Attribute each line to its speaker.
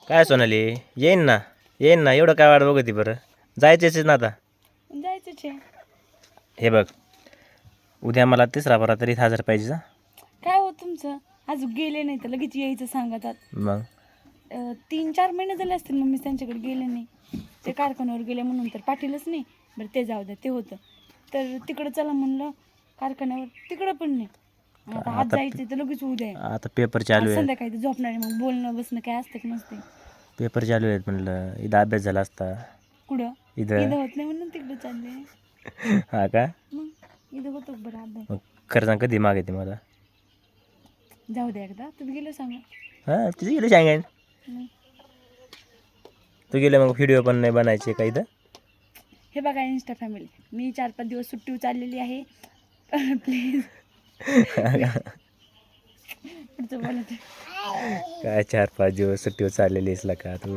Speaker 1: काय सोनाली येईन ना एवढं काय वाट बघती बरं जायचंच ना आता.
Speaker 2: जायचंच आहे.
Speaker 1: हे बघ उद्या मला तिसरा बरा तरी 1000 पाहिजे जा.
Speaker 2: काय हो तुमचं अजून गेले नाही तर लगेच यायचं सांगतात.
Speaker 1: मग
Speaker 2: 3-4 महिने झाले असतील मम्मी त्यांच्याकडे गेले नाही. ते कारखान्यावर गेले म्हणून तर पाठीलच नाही. बरं ते जाऊ द्या, ते होतं तर तिकडं चला म्हणलं कारखान्यावर, तिकडं पण नाही. आता आज जायचं तर लगेच उद्या आहे.
Speaker 1: आता पेपर चालू आहे.
Speaker 2: संध्याकाळी तर झोपणार आहे. मग बोलणं बसणं काय असतं की नसते.
Speaker 1: पेपर चालू आहेत म्हणलं इथं अभ्यास झाला असता.
Speaker 2: कुठं
Speaker 1: इथं
Speaker 2: इथं होत नाही म्हणून तिकडे चालले.
Speaker 1: हा का
Speaker 2: मग इथं होतो बरं अभ्यास.
Speaker 1: मग खरं सांग कधी माग येते मला.
Speaker 2: जाऊ द्या एकदा तुम्ही गेलं सांगा.
Speaker 1: हां तुझी गेलं सांगेन तू गेलं मग व्हिडिओ पण नाही बनायचे का इथं.
Speaker 2: हे बघा इंस्टा फॅमिली, मी 4-5 दिवस सुट्टी चाललेली आहे. प्लीज पुढचं बोला ते.
Speaker 1: काय 4-5 दिवस सुट्टीवर चाललेली आहेस का तू.